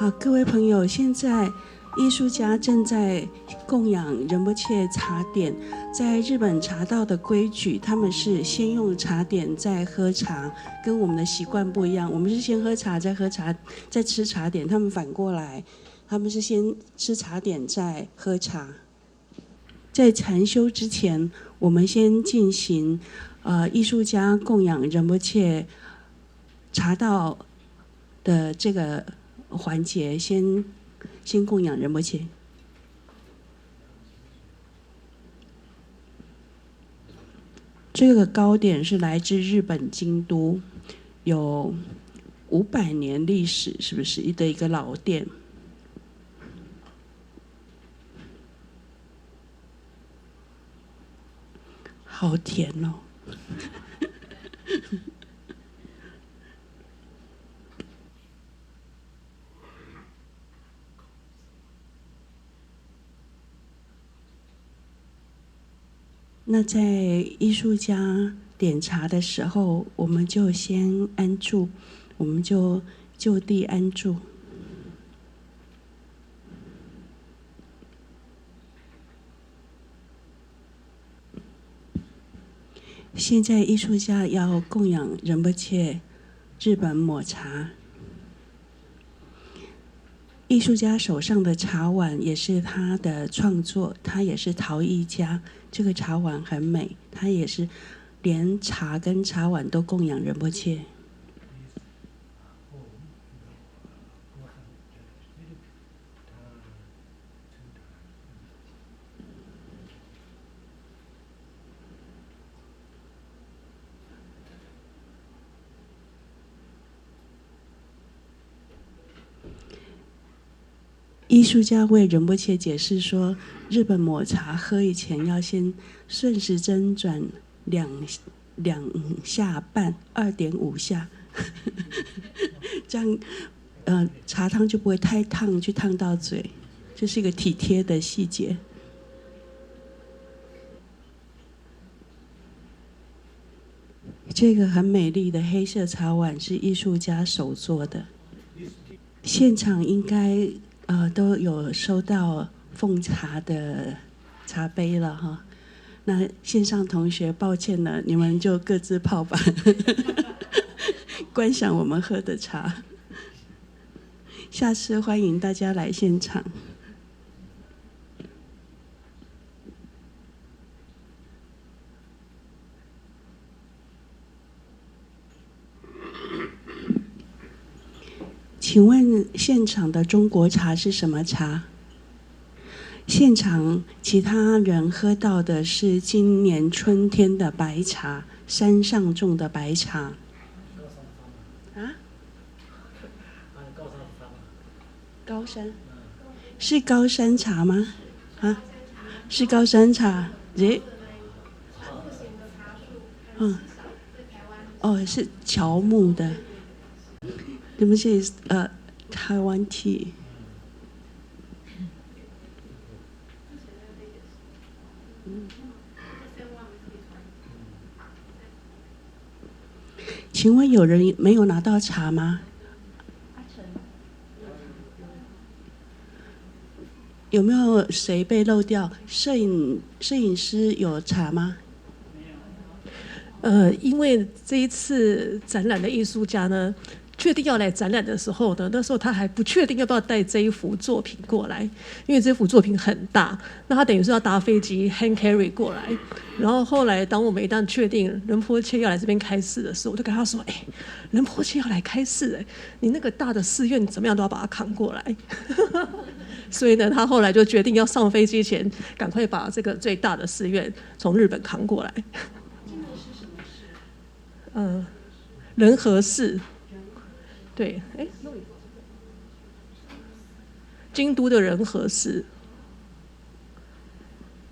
好，各位朋友，现在艺术家正在供养仁波切茶点。在日本茶道的规矩，他们是先用茶点再喝茶，跟我们的习惯不一样。我们是先喝茶再喝茶再吃茶点，他们反过来，他们是先吃茶点再喝茶。在禅修之前，我们先进行艺术家供养仁波切茶道的这个环节，先供养仁波切。这个糕点是来自日本京都，有500年历史，是不是的一个老店？好甜哦！那在艺术家点茶的时候，我们就先安住，我们就就地安住。现在艺术家要供养仁波切日本抹茶。艺术家手上的茶碗也是他的创作，他也是陶艺家。这个茶碗很美，他也是连茶跟茶碗都供养仁波切。艺术家为仁波切解释说，日本抹茶喝以前要先顺时针转两下半，2.5下，这样茶汤就不会太烫，去烫到嘴。这是一个体贴的细节。这个很美丽的黑色茶碗是艺术家手做的，现场应该都有收到奉茶的茶杯了哈。那线上同学，抱歉了，你们就各自泡吧，观赏我们喝的茶。下次欢迎大家来现场。请问现场的中国茶是什么茶？现场其他人喝到的是今年春天的白茶，山上种的白茶。啊？高山？是高山茶吗？啊？是高山茶？哦，是乔木的。对不起台湾 tea。请问有人没有拿到茶吗？有没有谁被漏掉？摄影师有茶吗？因为这一次展览的艺术家呢，确定要来展览的时候呢，那时候他还不确定要不要带这一幅作品过来，因为这幅作品很大，那他等于是要搭飞机 hand carry 过来。然后后来当我们一旦确定仁波切要来这边开示的时候，我就跟他说：“仁波切要来开示，你那个大的寺院怎么样都要把它扛过来。”所以呢，他后来就决定要上飞机前，赶快把这个最大的寺院从日本扛过来。仁和寺。对，京都的仁和寺。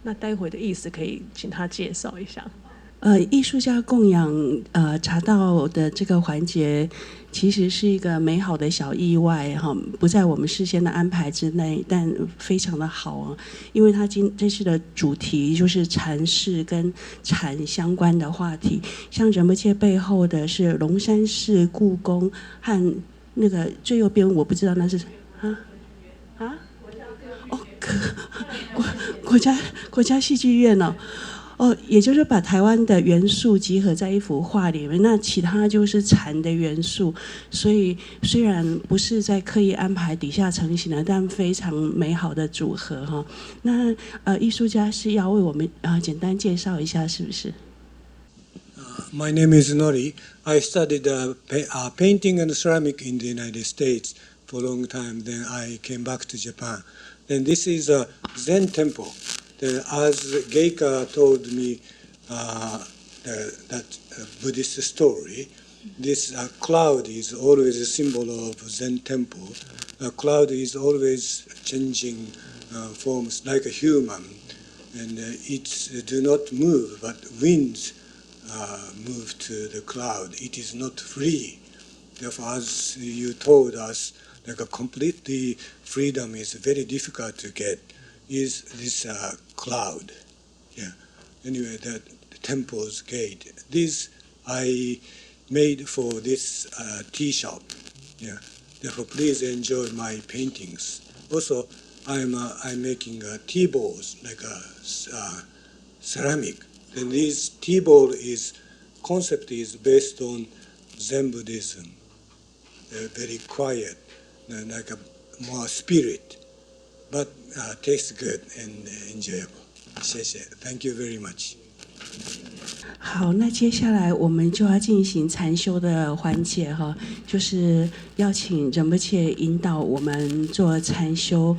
那待会的意思可以请他介绍一下。艺术家供养茶道的这个环节，其实是一个美好的小意外哈，不在我们事先的安排之内，但非常的好啊，因为它这次的主题就是禅寺跟禅相关的话题，像仁波切背后的是龙山寺、故宫和那个最右边我不知道那是哦，国家戏剧院哦。哦，也就是把台湾的元素集合在一幅画里面，那其他就是禅的元素，所以虽然不是在刻意安排底下成型的，但非常美好的组合哈。那艺术家是要为我们简单介绍一下，是不是？My name is Nori. I studied painting and ceramic in the United States for a long time. Then I came back to Japan. Then this is a Zen temple. As Geika told me that Buddhist story, this cloud is always a symbol of Zen temple. A cloud is always changing forms like a human, and it do not move, but winds move to the cloud. It is not free. Therefore, as you told us, like a completely freedom is very difficult to get. Is this cloud? Yeah. Anyway, the temple's gate. This I made for this tea shop. Yeah. Therefore, please enjoy my paintings. Also, I'm making tea bowls like a ceramic. Then this tea bowl concept is based on Zen Buddhism. Very quiet, like a more spirit. But tastes good and enjoyable. 谢谢 Thank you very much. 好，那接下来我们就要进行禅修的环节哈，就是邀请仁波切引导我们做禅修。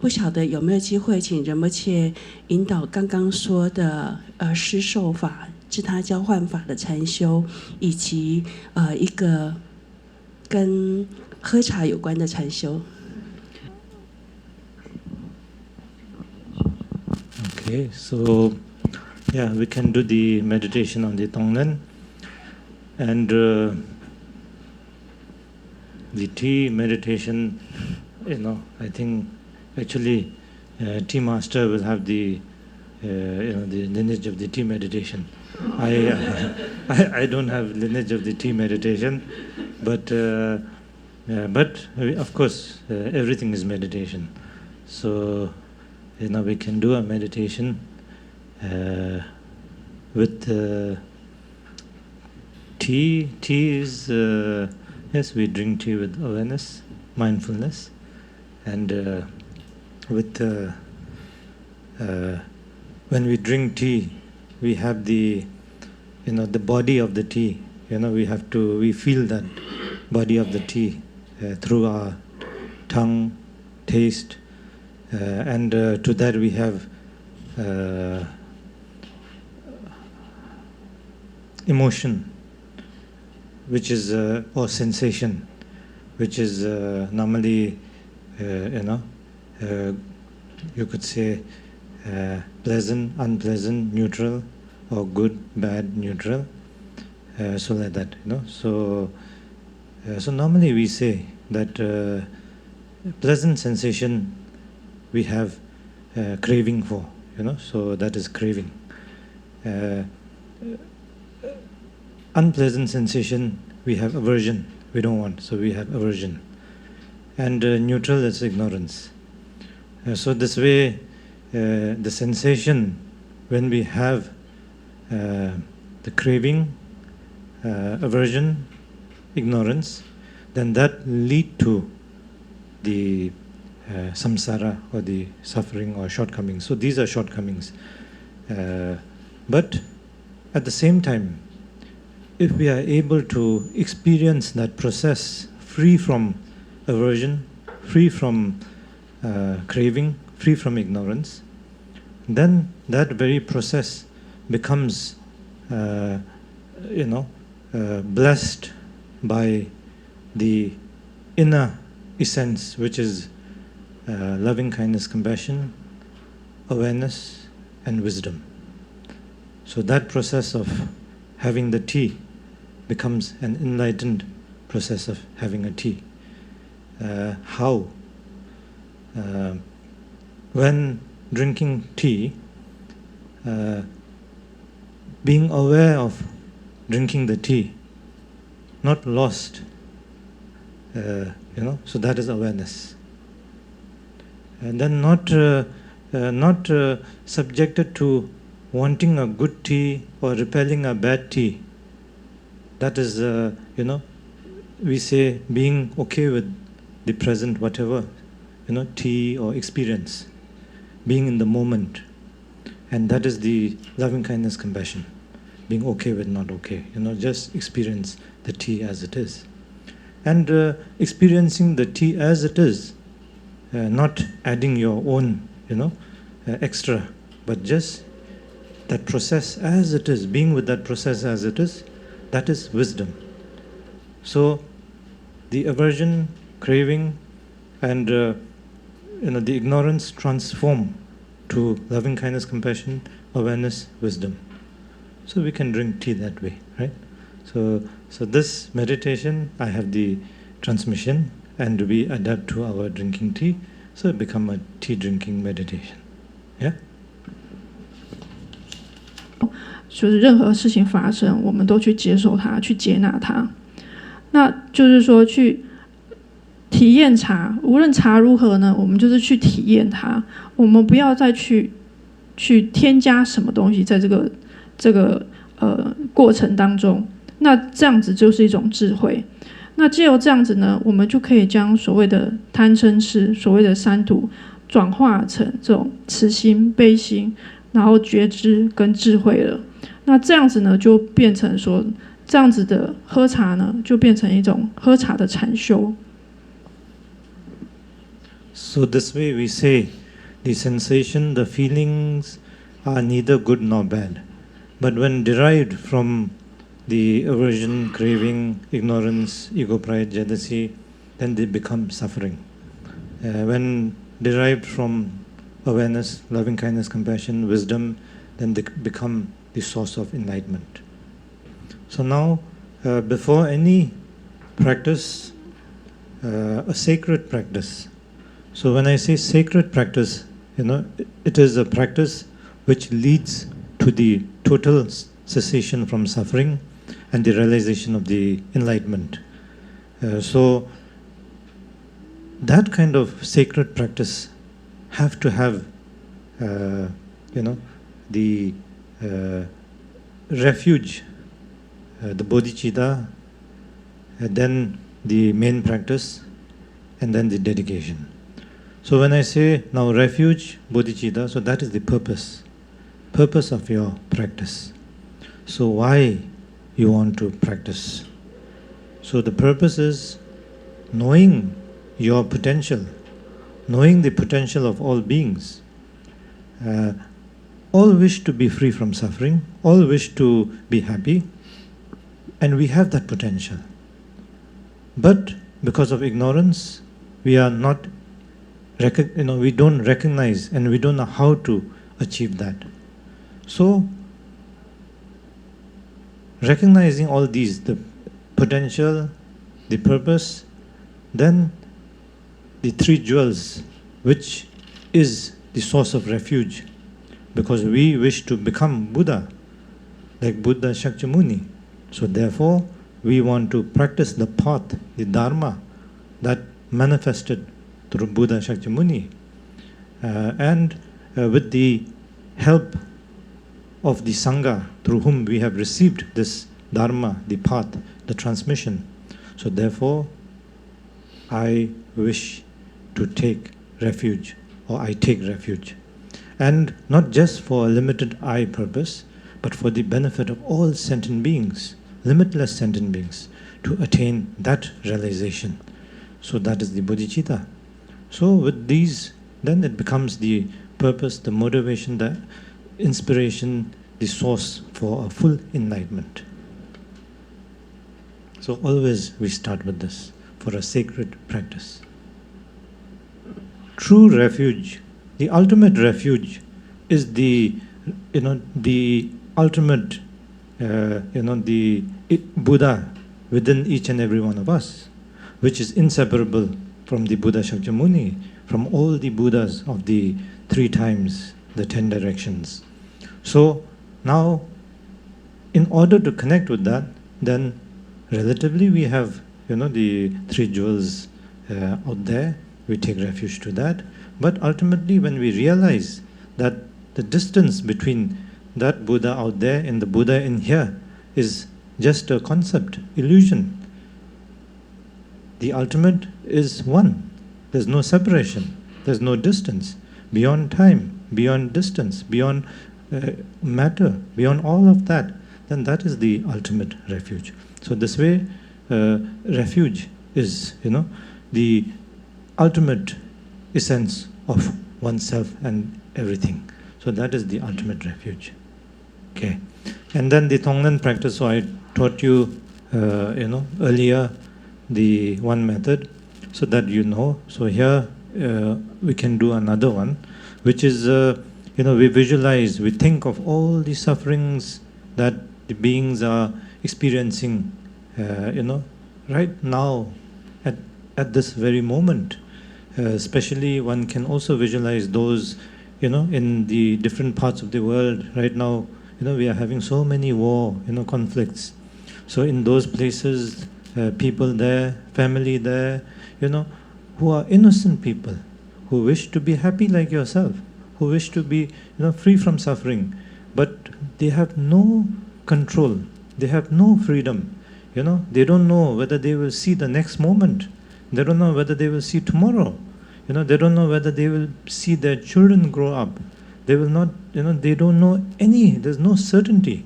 不晓得有没有机会，请仁波切引导刚刚说的施受法、自他交换法的禅修，以及一个跟喝茶有关的禅修。Okay, so yeah, we can do the meditation on the Tonglen, and the tea meditation. I think actually tea master will have the the lineage of the tea meditation. I don't have lineage of the tea meditation, but of course everything is meditation. So we can do a meditation with tea. Tea is yes, we drink tea with awareness, mindfulness, and when we drink tea, we have the the body of the tea. We feel that body of the tea through our tongue, taste, and to that we have emotion, which is or sensation, which is normally you could say pleasant, unpleasant, neutral, or good, bad, neutral. So like that, So normally we say that pleasant sensation we have craving for, So that is craving. Unpleasant sensation we have aversion. We don't want, so we have aversion. And neutral is ignorance. So this way, the sensation when we have the craving, aversion, ignorance, then that lead to the samsara, or the suffering or shortcomings. So these are shortcomings. But at the same time, if we are able to experience that process free from aversion, free from craving, free from ignorance, then that very process becomes blessed by the inner essence, which is loving kindness, compassion, awareness, and wisdom. So that process of having the tea becomes an enlightened process of having a tea. How? When drinking tea, being aware of drinking the tea, not lost, so that is awareness. and then not subjected to wanting a good tea or repelling a bad tea. That is, we say being okay with the present, whatever, tea or experience, being in the moment. And that is the loving kindness compassion, being okay with not okay, just experience the tea as it is. And experiencing the tea as it is, not adding your own, extra, but just that process as it is, being with that process as it is, that is wisdom. So the aversion, craving, and the ignorance transform to loving kindness, compassion, awareness, wisdom. So we can drink tea that way, right? So this meditation, I have the transmission, and we adapt to our drinking tea, so it become a tea drinking meditation. Yeah? 就是任何事情发生，我们都去接受它，去接纳它。那就是说，去体验茶，无论茶如何呢，我们就是去体验它。我们不要再去添加什么东西在这个过程当中。那这样子就是一种智慧。那藉由这样子呢，我们就可以将所谓的贪嗔痴、所谓的三毒，转化成这种慈心、悲心，然后觉知跟智慧了。那这样子呢，就变成说，这样子的喝茶呢，就变成一种喝茶的禅修。So this way we say, the sensation, the feelings are neither good nor bad. But when derived from the aversion, craving, ignorance, ego, pride, jealousy, then they become suffering. When derived from awareness, loving kindness, compassion, wisdom, then they become the source of enlightenment. So now, before any practice, a sacred practice. So when I say sacred practice, it is a practice which leads to the total cessation from suffering and the realization of the enlightenment. So that kind of sacred practice have to have, the refuge, the bodhicitta, then the main practice, and then the dedication. So when I say now refuge, bodhicitta, so that is the purpose of your practice. So why you want to practice? So the purpose is knowing your potential, knowing the potential of all beings. All wish to be free from suffering, all wish to be happy, and we have that potential. But because of ignorance, we are not, we don't recognize and we don't know how to achieve that. So, recognizing all these, the potential, the purpose, then the three jewels, which is the source of refuge, because we wish to become Buddha, like Buddha Shakyamuni. So therefore, we want to practice the path, the Dharma, that manifested through Buddha Shakyamuni. And with the help of the Sangha, through whom we have received this Dharma, the path, the transmission. So therefore, I wish to take refuge, or I take refuge. And not just for a limited I purpose, but for the benefit of all sentient beings, limitless sentient beings, to attain that realization. So that is the bodhicitta. So with these, then it becomes the purpose, the motivation, the inspiration, the source for a full enlightenment. So always we start with this for a sacred practice. True refuge, the ultimate refuge, is the ultimate, the Buddha within each and every one of us, which is inseparable from the Buddha Shakyamuni, from all the Buddhas of the 3 times, the 10 directions. So now, in order to connect with that, then relatively we have, the 3 jewels out there. We take refuge to that. But ultimately, when we realize that the distance between that Buddha out there and the Buddha in here is just a concept, illusion. The ultimate is one. There's no separation. There's no distance. Beyond time, beyond distance, beyond matter, beyond all of that, then that is the ultimate refuge. So this way, refuge is, the ultimate essence of oneself and everything. So that is the ultimate refuge. Okay. And then the Tonglen practice, so I taught you, earlier the one method so that you know. So here we can do another one, which is, we visualize, we think of all the sufferings that the beings are experiencing, right now at this very moment. Especially one can also visualize those, in the different parts of the world. Right now, we are having so many war, conflicts. So in those places, people there, family there, who are innocent people, who wish to be happy like yourself, who wish to be, free from suffering, but they have no control, they have no freedom. They don't know whether they will see the next moment. They don't know whether they will see tomorrow. They don't know whether they will see their children grow up. They will not, they don't know there's no certainty.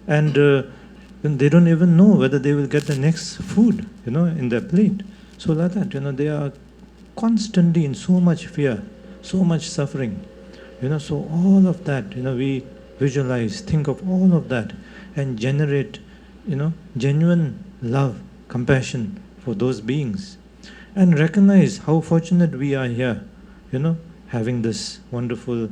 And they don't even know whether they will get the next food, in their plate. So like that, they are constantly in so much fear, so much suffering. So all of that, we visualize, think of all of that and generate, genuine love, compassion for those beings. And recognize how fortunate we are here, having this wonderful,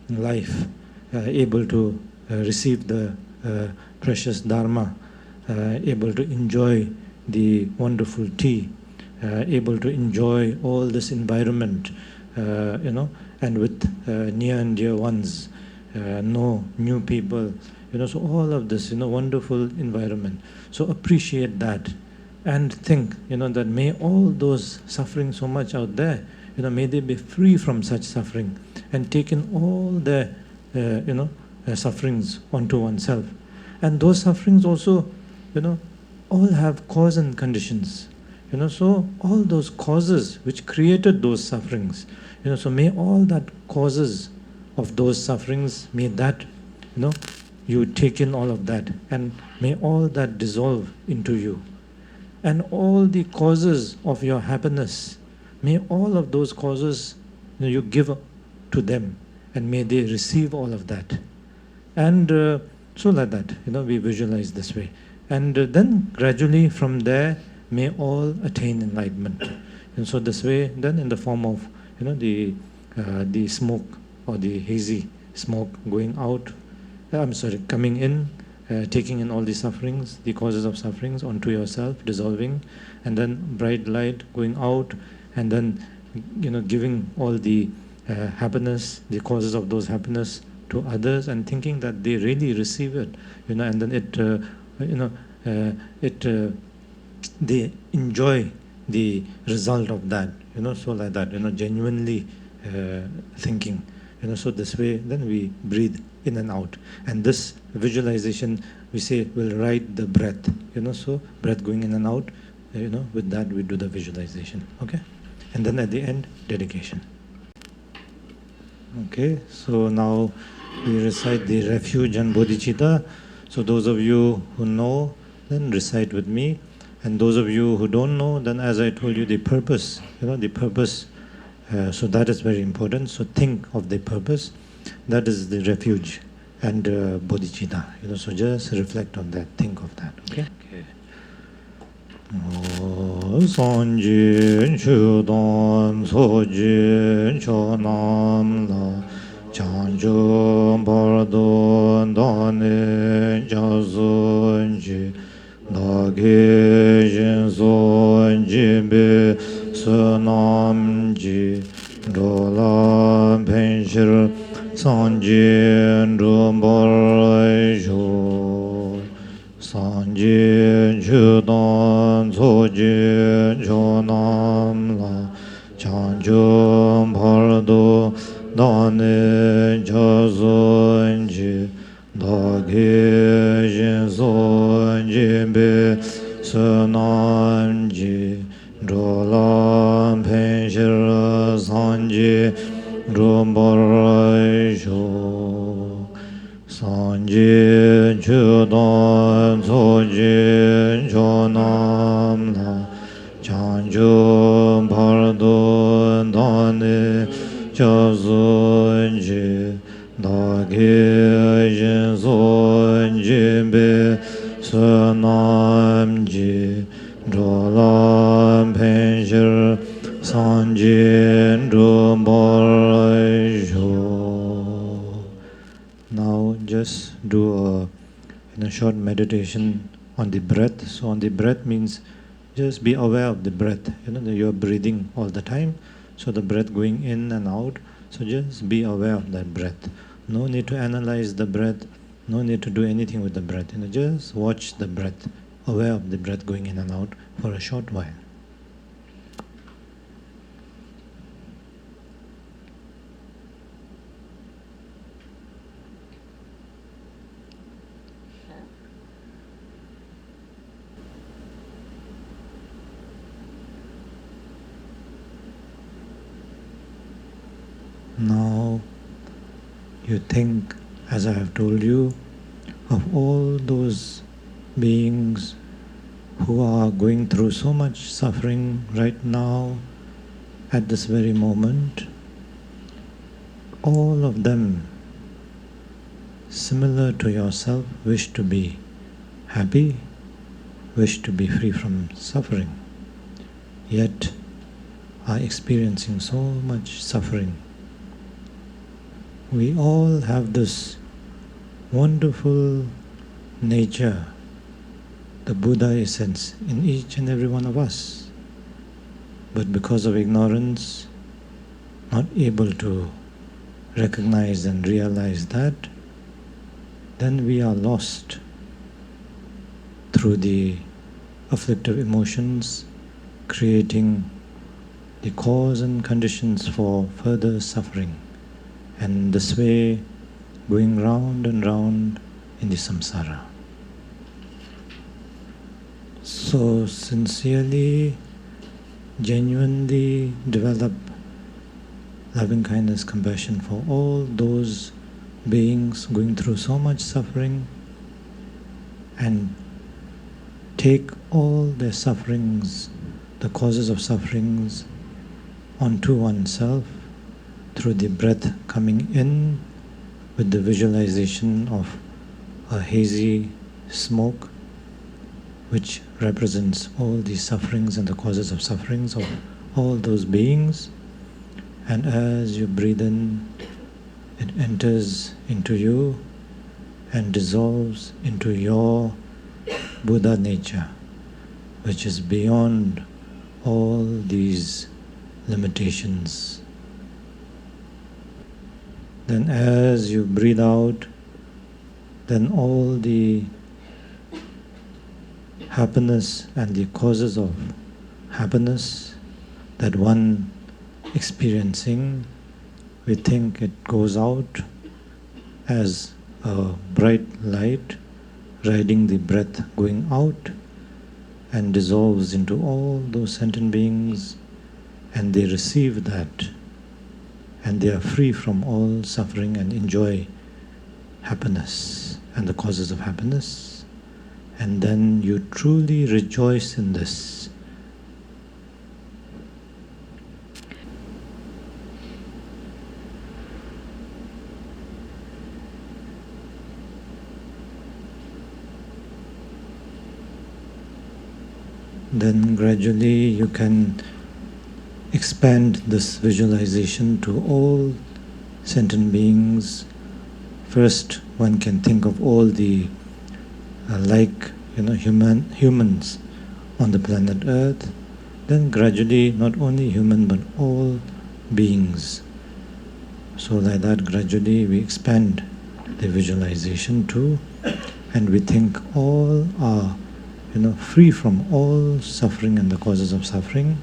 life, able to receive the precious Dharma, able to enjoy the wonderful tea, able to enjoy all this environment, and with near and dear ones, no new people, so all of this, wonderful environment. So appreciate that. And think, that may all those suffering so much out there, may they be free from such suffering and taken all their, sufferings onto oneself. And those sufferings also, all have cause and conditions. So all those causes which created those sufferings, so may all that causes of those sufferings, may that, you take in all of that, and may all that dissolve into you. And all the causes of your happiness, may all of those causes, you give to them, and may they receive all of that. And so like that, we visualize this way. And then gradually from there, may all attain enlightenment. And so this way, then in the form of, the smoke or the hazy smoke going out, coming in, taking in all the sufferings, the causes of sufferings onto yourself, dissolving, and then bright light going out, and then, giving all the happiness, the causes of those happiness to others, and thinking that they really receive it, and then they enjoy the result of that, so like that, genuinely thinking, so this way, then we breathe in and out. And this visualization, we say, will ride the breath, so breath going in and out, with that we do the visualization, okay? And then at the end, dedication. Okay, so now we recite the refuge and bodhicitta. So those of you who know, then recite with me. And those of you who don't know, then as I told you, the purpose, the purpose, so that is very important. So think of the purpose, that is the refuge and bodhicitta. So just reflect on that, think of that, okay? Sanjin Chudan Sojin Chonam La Chanjum Bardon Dane Jazunji Dagejin Sonji Be Sunamji Dola Penshir Sanjin Rumbarjo Sanjin Chudan Sojin Chonam La Chanjum Pardo Dane Jazonji Dage Jinzonji Be Sunanji Drolam Penshir Sanji Rumbarjo Sanji Chudan Soji Chonamla Chanjum Pardo Dane Jazonji Dage Jinzonji Be Sunamji Drolam Penshir Sanji Rumbarjo. Now just do a short meditation on the breath. So on the breath means just be aware of the breath. That you are breathing all the time. So the breath going in and out. So just be aware of that breath. No need to analyze the breath. No need to do anything with the breath. Just watch the breath. Aware of the breath going in and out for a short while. Now you think, as I have told you, of all those beings who are going through so much suffering right now, at this very moment. All of them, similar to yourself, wish to be happy, wish to be free from suffering, yet are experiencing so much suffering. We all have this wonderful nature, the Buddha essence in each and every one of us. But because of ignorance, not able to recognize and realize that, then we are lost through the afflictive emotions, creating the cause and conditions for further suffering. And this way, going round and round in the samsara. So sincerely, genuinely develop loving kindness, compassion for all those beings going through so much suffering, and take all their sufferings, the causes of sufferings, onto oneself through the breath coming in with the visualization of a hazy smoke which represents all the sufferings and the causes of sufferings of all those beings. And as you breathe in, it enters into you and dissolves into your Buddha nature, which is beyond all these limitations. Then as you breathe out, then all the happiness and the causes of happiness that one experiencing, we think it goes out as a bright light riding the breath going out and dissolves into all those sentient beings, and they receive that. And they are free from all suffering and enjoy happiness and the causes of happiness. And then you truly rejoice in this. Then gradually you can expand this visualization to all sentient beings. First, one can think of all the humans on the planet Earth. Then gradually, not only human but all beings. So like that, gradually we expand the visualization too, and we think all are, free from all suffering and the causes of suffering.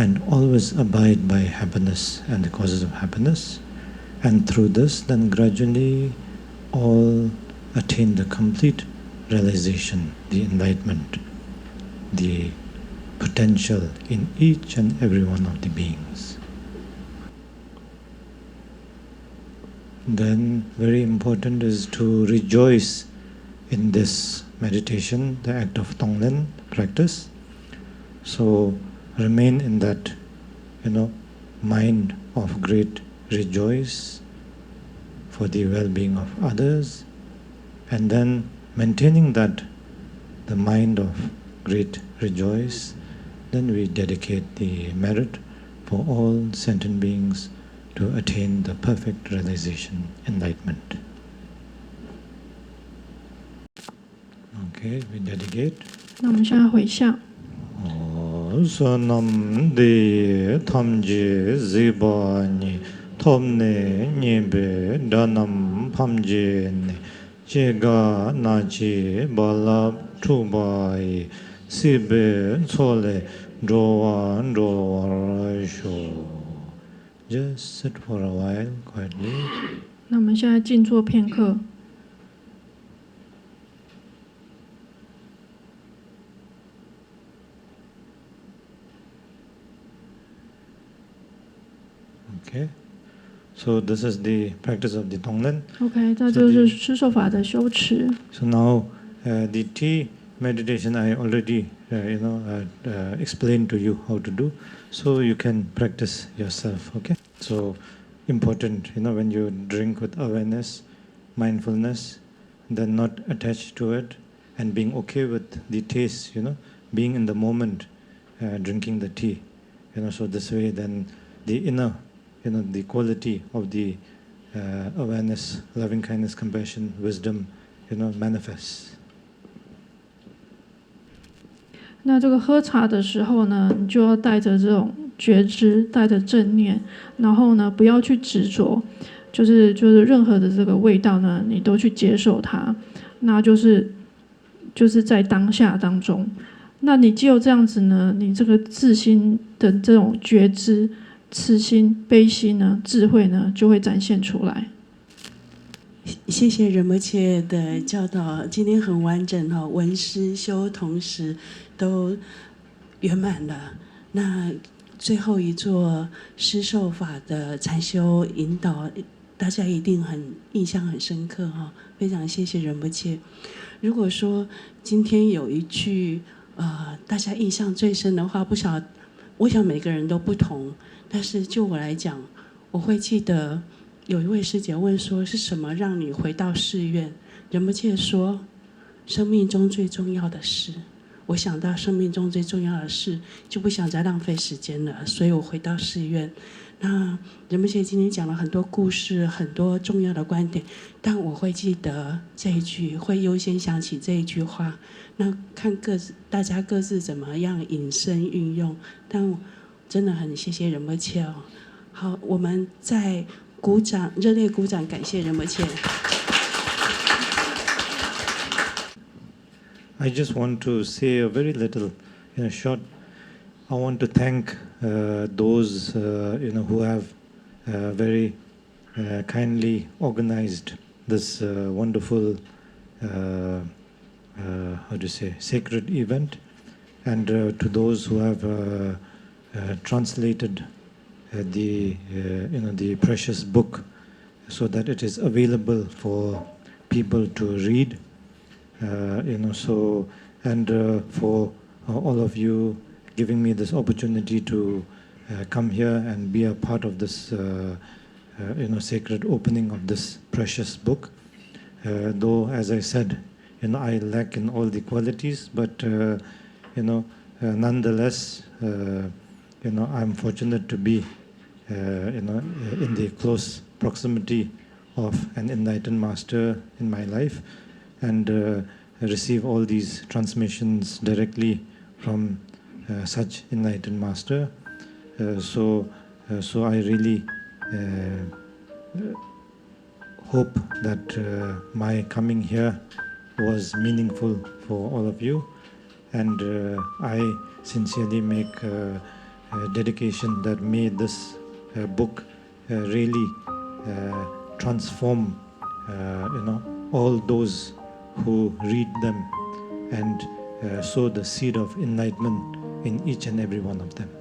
and always abide by happiness and the causes of happiness. And through this, then gradually all attain the complete realization, the enlightenment, the potential in each and every one of the beings. Then very important is to rejoice in this meditation, the act of Tonglen practice. So remain in that, mind of great rejoice for the well-being of others, and then maintaining that, the mind of great rejoice, then we dedicate the merit for all sentient beings to attain the perfect realization, enlightenment. Okay, we dedicate. 那我们现在回向。Sonam de tamje zibani tomne nyebe danam pamje ne jega naji balab tubai sibe sole drowa sho. Just sit for a while quietly. 那我们现在静坐片刻。Okay, so this is the practice of the Tonglen. OK， 这就是施受法的修持。So now the tea meditation I already explained to you how to do, so you can practice yourself. Okay, so important, when you drink with awareness, mindfulness, then not attached to it, and being okay with the taste, being in the moment, drinking the tea, so this way then the inner, the quality of the awareness, loving kindness, compassion, wisdom, manifests. 那这个喝茶的时候呢，你就要带着这种觉知，带着正念，然后呢，不要去执着，就是任何的这个味道呢，你都去接受它，那就是在当下当中。那你只有这样子呢，你这个自心的这种觉知、慈心、悲心呢、智慧呢，就会展现出来。谢谢仁波切的教导，今天很完整哈，闻思修同时都圆满了。那最后一座施受法的禅修引导，大家一定印象很深刻哈，非常谢谢仁波切。如果说今天有一句大家印象最深的话，我想每个人都不同，但是就我来讲，我会记得。有一位师姐问说：“是什么让你回到寺院？”仁波切说：“生命中最重要的事。”我想到生命中最重要的事，就不想再浪费时间了，所以我回到寺院。那仁波切今天讲了很多故事，很多重要的观点，但我会记得这一句，会优先想起这一句话。那看大家各自怎么样引申运用，但真的很谢谢仁波切哦。好，我们在。鼓掌，热烈鼓掌，感谢仁波切。I just want to say a very little, short. I want to thank those, who have very kindly organized this wonderful, sacred event, and to those who have translated. The precious book, so that it is available for people to read, so, and for all of you giving me this opportunity to come here and be a part of this sacred opening of this precious book. Though, as I said, I lack in all the qualities, but nonetheless, I'm fortunate to be in the close proximity of an enlightened master in my life, and receive all these transmissions directly from such enlightened master. So I really hope that my coming here was meaningful for all of you, and I sincerely make dedication that made this book really transform all those who read them and sow the seed of enlightenment in each and every one of them.